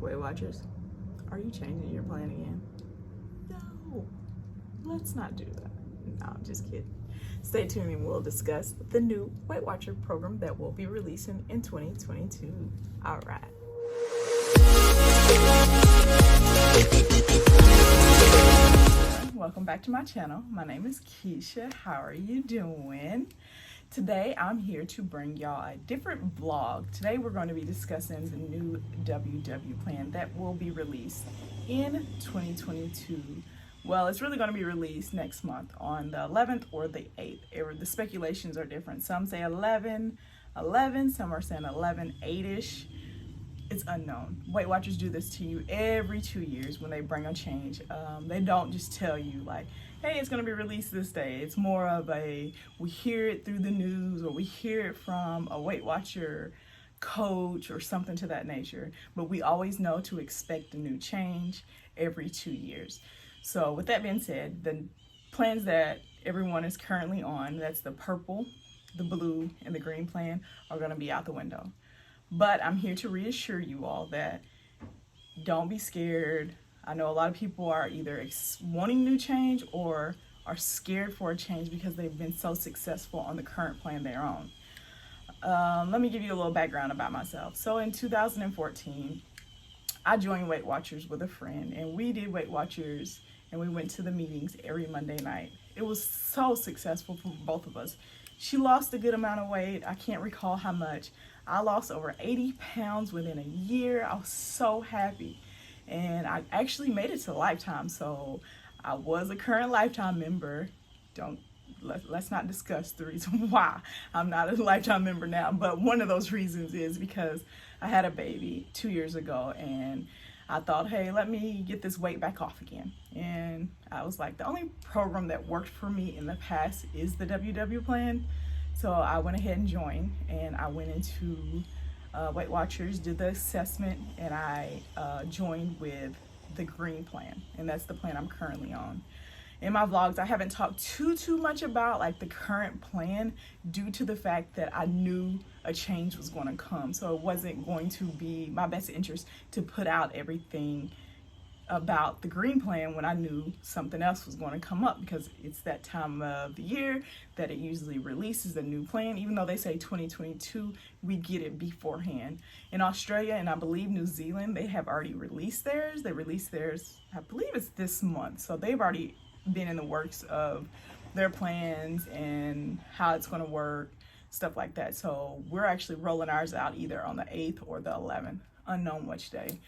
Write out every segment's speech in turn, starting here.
Weight Watchers, are you changing your plan again? No, let's not do that. No, I'm just kidding. Stay tuned and we'll discuss the new Weight Watcher program that we'll be releasing in 2022. All right. Welcome back to my channel. My name is Keshia. How are you doing? Today I'm here to bring y'all a different vlog. Today we're going to be discussing the new WW plan that will be released in 2022. Well, it's really going to be released next month on the 11th or the 8th. The speculations are different. Some say 11, some are saying 8-ish. It's unknown. Weight Watchers do this to you every 2 years when they bring a change. They don't just tell you like, hey, it's going to be released this day. It's more of we hear it through the news or we hear it from a Weight Watcher coach or something to that nature. But we always know to expect a new change every 2 years. So with that being said, the plans that everyone is currently on, that's the purple, the blue, and the green plan, are going to be out the window. But I'm here to reassure you all that don't be scared. I know a lot of people are either wanting new change or are scared for a change because they've been so successful on the current plan they're on. Let me give you a little background about myself. So in 2014, I joined Weight Watchers with a friend, and we did Weight Watchers and we went to the meetings every Monday night. It was so successful for both of us. She lost a good amount of weight. I can't recall how much. I lost over 80 pounds within a year. I was so happy. And I actually made it to Lifetime. So I was a current Lifetime member. Let's not discuss the reason why I'm not a Lifetime member now. But one of those reasons is because I had a baby 2 years ago and I thought, hey, let me get this weight back off again. And I was like, the only program that worked for me in the past is the WW plan. So I went ahead and joined, and I went into Weight Watchers, did the assessment, and I joined with the green plan, and that's the plan I'm currently on. In my vlogs, I haven't talked too much about like the current plan due to the fact that I knew a change was going to come. So it wasn't going to be my best interest to put out everything about the green plan when I knew something else was going to come up, because it's that time of the year that it usually releases a new plan. Even though they say 2022, we get it beforehand. In Australia and I believe New Zealand, they have already released theirs. They released theirs, I believe it's this month. So they've already been in the works of their plans and how it's going to work, stuff like that. So we're actually rolling ours out either on the 8th or the 11th, unknown which day.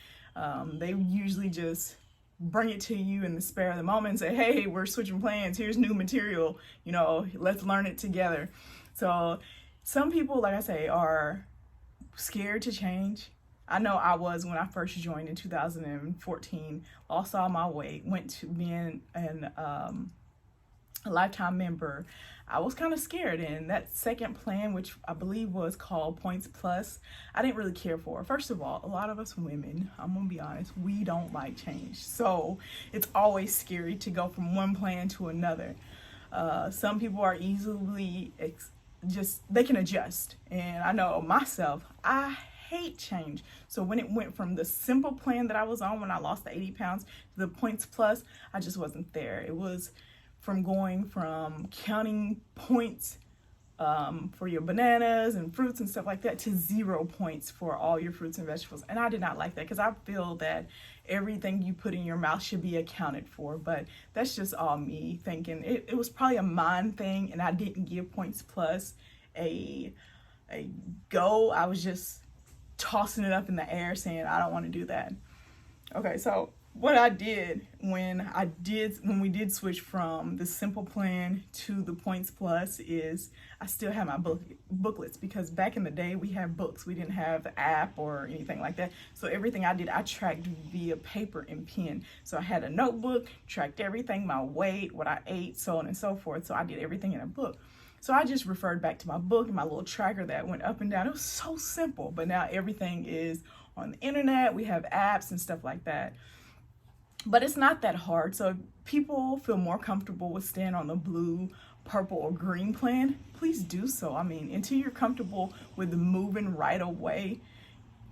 They usually just bring it to you in the spare of the moment and say, hey, we're switching plans, here's new material, let's learn it together. So some people, like I say, are scared to change. I know I was when I first joined in 2014, lost all my weight, went to being a Lifetime member. I was kind of scared, and that second plan, which I believe was called Points Plus, I didn't really care for. First of all, a lot of us women, I'm gonna be honest, we don't like change. So it's always scary to go from one plan to another. Some people are easily they can adjust. And I know myself, I hate change. So when it went from the simple plan that I was on when I lost the 80 pounds to the Points Plus, I just wasn't there. It was from going from counting points for your bananas and fruits and stuff like that to 0 points for all your fruits and vegetables. And I did not like that, because I feel that everything you put in your mouth should be accounted for. But that's just all me thinking. It was probably a mind thing, and I didn't give Points Plus a go. I was just tossing it up in the air saying I don't want to do that. Okay, so what I did when we did switch from the simple plan to the Points Plus is I still have my booklets, because back in the day we had books. We didn't have the app or anything like that. So everything I did, I tracked via paper and pen. So I had a notebook, tracked everything, my weight, what I ate, so on and so forth. So I did everything in a book. So I just referred back to my book and my little tracker that went up and down. It was so simple, but now everything is on the internet. We have apps and stuff like that. But it's not that hard. So if people feel more comfortable with staying on the blue, purple, or green plan, please do so. I mean, until you're comfortable with moving right away,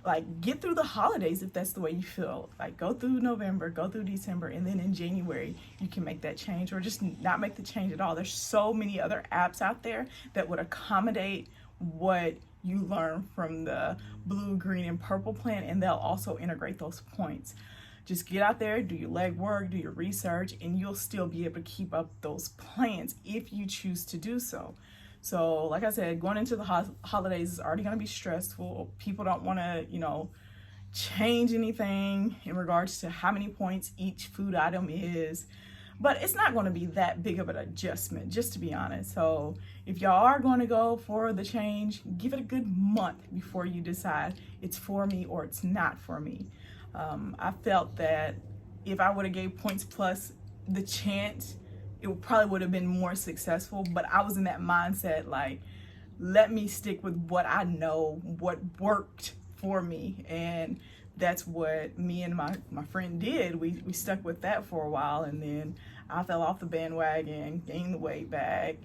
like get through the holidays if that's the way you feel. Like go through November, go through December, and then in January you can make that change, or just not make the change at all. There's so many other apps out there that would accommodate what you learn from the blue, green, and purple plan, and they'll also integrate those points. Just get out there, do your legwork, do your research, and you'll still be able to keep up those plans if you choose to do so. So like I said, going into the holidays is already going to be stressful. People don't want to, change anything in regards to how many points each food item is. But it's not going to be that big of an adjustment, just to be honest. So if y'all are going to go for the change, give it a good month before you decide it's for me or it's not for me. I felt that if I would have gave points plus the chance, it probably would have been more successful. But I was in that mindset, like, let me stick with what I know, what worked for me. And that's what me and my friend did. We stuck with that for a while, and then I fell off the bandwagon, gained the weight back,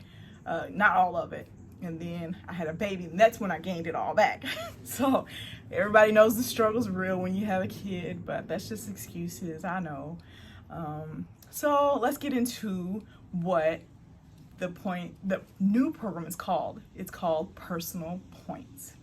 not all of it. And then I had a baby, and that's when I gained it all back. So everybody knows the struggle's real when you have a kid, but that's just excuses, I know. So let's get into what the new program is called. It's called Personal Points.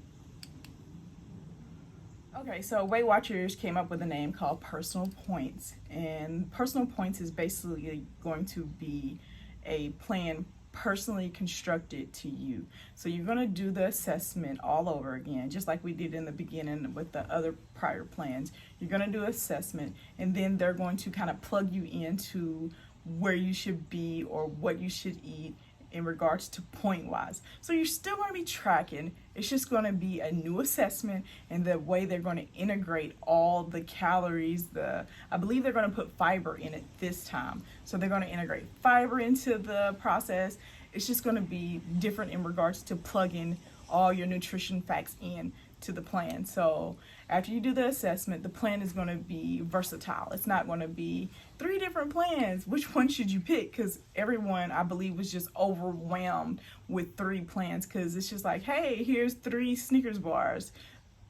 Okay, so Weight Watchers came up with a name called Personal Points, and Personal Points is basically going to be a plan personally constructed to you. So you're going to do the assessment all over again, just like we did in the beginning with the other prior plans. You're going to do assessment, and then they're going to kind of plug you into where you should be or what you should eat in regards to point wise. So you're still going to be tracking. It's just going to be a new assessment, and the way they're going to integrate all the calories, I believe they're going to put fiber in it this time. So they're going to integrate fiber into the process. It's just going to be different in regards to plugging all your nutrition facts in to the plan. So after you do the assessment, the plan is going to be versatile. It's not going to be 3 different plans. Which one should you pick? Because everyone, I believe, was just overwhelmed with 3 plans, because it's just like, hey, here's 3 Snickers bars.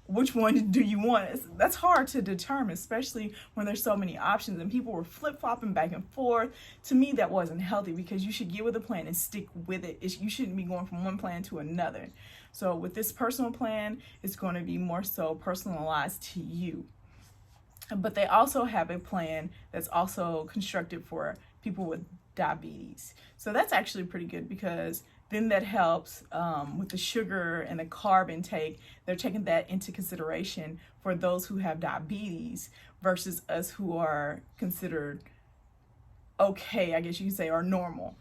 Which one do you want? That's hard to determine, especially when there's so many options and people were flip-flopping back and forth. To me, that wasn't healthy, because you should get with a plan and stick with it. You shouldn't be going from one plan to another. So with this personal plan, it's going to be more so personalized to you. But they also have a plan that's also constructed for people with diabetes. So that's actually pretty good, because then that helps with the sugar and the carb intake. They're taking that into consideration for those who have diabetes versus us who are considered okay, I guess you could say, or normal.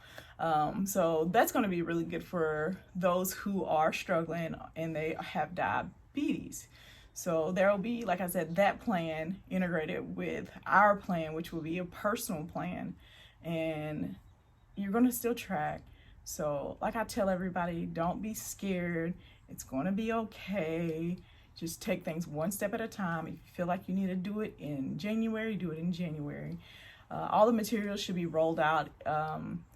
So that's going to be really good for those who are struggling and they have diabetes. So there will be, like I said, that plan integrated with our plan, which will be a personal plan, and you're going to still track. So like I tell everybody, don't be scared. It's going to be okay. Just take things one step at a time. If you feel like you need to do it in January, do it in January. All the materials should be rolled out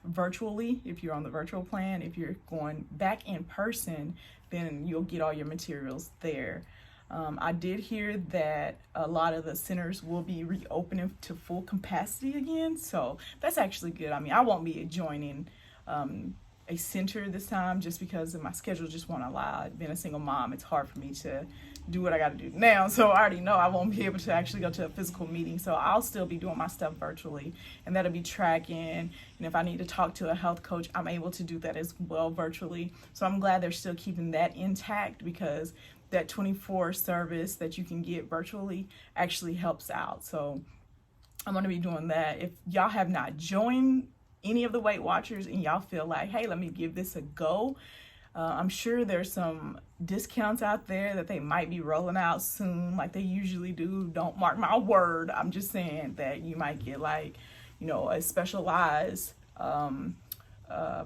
virtually if you're on the virtual plan. If you're going back in person, then you'll get all your materials there. I did hear that a lot of the centers will be reopening to full capacity again, so that's actually good. I mean, I won't be joining a center this time just because of my schedule just won't allow it. Being a single mom, it's hard for me to do what I got to do now, so I already know I won't be able to actually go to a physical meeting, so I'll still be doing my stuff virtually, and that'll be tracking. And if I need to talk to a health coach, I'm able to do that as well virtually. So I'm glad they're still keeping that intact, because that 24 service that you can get virtually actually helps out. So I'm going to be doing that. If y'all have not joined any of the Weight Watchers and y'all feel like, hey, let me give this a go, I'm sure there's some discounts out there that they might be rolling out soon, like they usually do. Don't mark my word. I'm just saying that you might get like, a specialized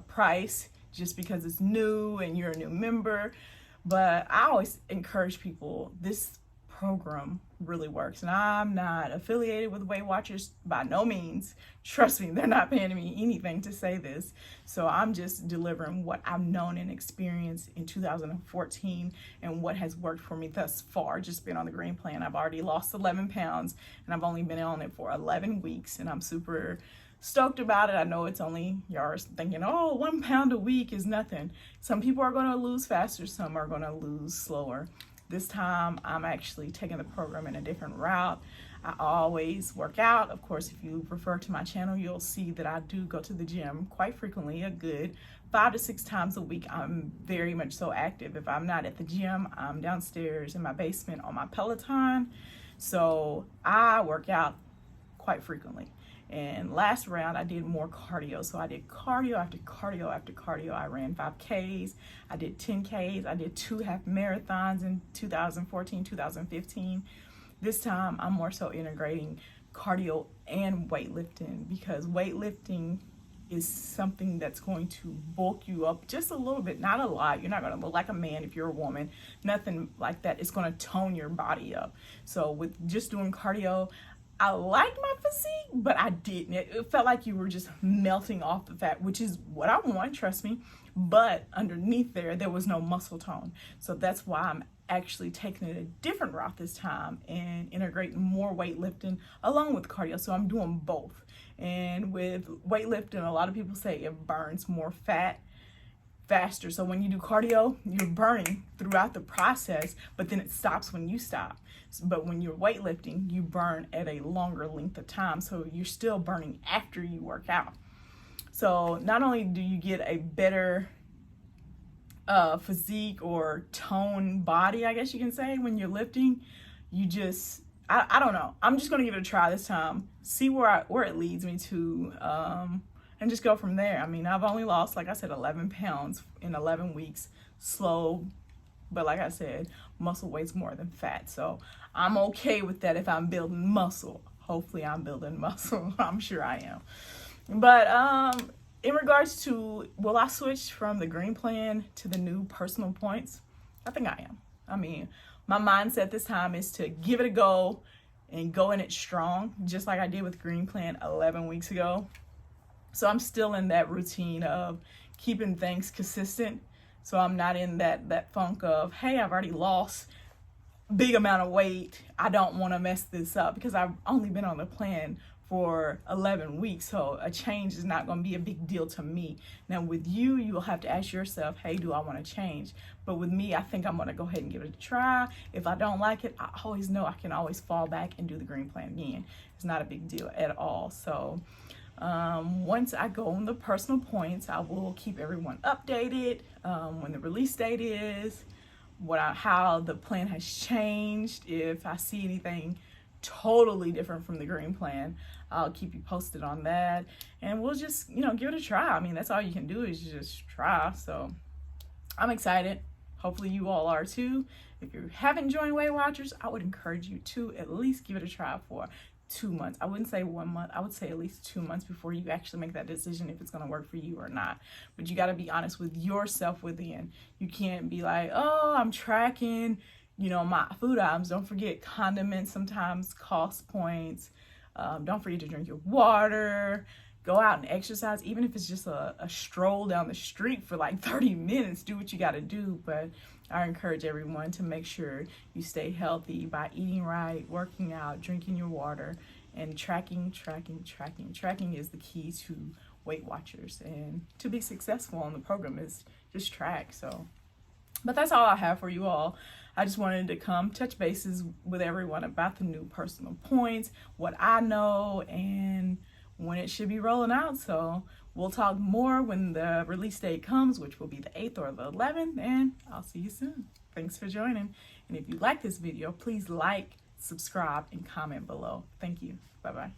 price just because it's new and you're a new member. But I always encourage people, this program really works. And I'm not affiliated with Weight Watchers by no means. Trust me, they're not paying me anything to say this. So I'm just delivering what I've known and experienced in 2014 and what has worked for me thus far. Just been on the green plan. I've already lost 11 pounds and I've only been on it for 11 weeks, and I'm super stoked about it. I know it's only, y'all are thinking, oh, 1 pound a week is nothing. Some people are going to lose faster, some are going to lose slower. This time I'm actually taking the program in a different route. I always work out. Of course, if you refer to my channel, you'll see that I do go to the gym quite frequently, a good 5 to 6 times a week. I'm very much so active. If I'm not at the gym, I'm downstairs in my basement on my Peloton. So I work out quite frequently. And last round I did more cardio. So I did cardio after cardio after cardio. I ran 5Ks, I did 10Ks, I did 2 half marathons in 2014, 2015. This time I'm more so integrating cardio and weightlifting, because weightlifting is something that's going to bulk you up just a little bit, not a lot. You're not going to look like a man if you're a woman, nothing like that. It's going to tone your body up. So with just doing cardio, I liked my physique, but I didn't. It felt like you were just melting off the fat, which is what I want, trust me. But underneath there was no muscle tone. So that's why I'm actually taking it a different route this time and integrating more weightlifting along with cardio. So I'm doing both. And with weightlifting, a lot of people say it burns more fat faster. So when you do cardio, you're burning throughout the process, but then it stops when you stop. But when you're weightlifting, you burn at a longer length of time. So you're still burning after you work out. So not only do you get a better physique or tone body, I guess you can say, when you're lifting, you just, I don't know. I'm just going to give it a try this time, see where it leads me to, and just go from there. I mean, I've only lost, like I said, 11 pounds in 11 weeks, slow, but like I said, muscle weighs more than fat. So I'm okay with that if I'm building muscle. Hopefully I'm building muscle. I'm sure I am. But in regards to, will I switch from the green plan to the new personal points? I think I am. I mean, my mindset this time is to give it a go and go in it strong, just like I did with green plan 11 weeks ago. So I'm still in that routine of keeping things consistent. So I'm not in that funk of, hey, I've already lost big amount of weight, I don't want to mess this up, because I've only been on the plan for 11 weeks. So a change is not going to be a big deal to me. Now with you, you will have to ask yourself, hey, do I want to change? But with me, I think I'm going to go ahead and give it a try. If I don't like it, I always know I can always fall back and do the green plan again. It's not a big deal at all. So once I go on the personal points, I will keep everyone updated when the release date is, how the plan has changed. If I see anything totally different from the green plan, I'll keep you posted on that, and we'll just, give it a try. I mean, that's all you can do is just try. So I'm excited. Hopefully you all are too. If you haven't joined Weight Watchers, I would encourage you to at least give it a try for 2 months. I wouldn't say 1 month. I would say at least 2 months before you actually make that decision if it's going to work for you or not. But you got to be honest with yourself within. You can't be like, oh, I'm tracking, my food items. Don't forget, condiments sometimes cost points. Don't forget to drink your water. Go out and exercise, even if it's just a stroll down the street for like 30 minutes. Do what you got to do. But I encourage everyone to make sure you stay healthy by eating right, working out, drinking your water, and tracking. Tracking is the key to Weight Watchers, and to be successful on the program is just track. So, but that's all I have for you all. I just wanted to come touch bases with everyone about the new personal points, what I know, and when it should be rolling out. So we'll talk more when the release date comes, which will be the 8th or the 11th, and I'll see you soon. Thanks for joining. And if you like this video, please like, subscribe, and comment below. Thank you. Bye-bye.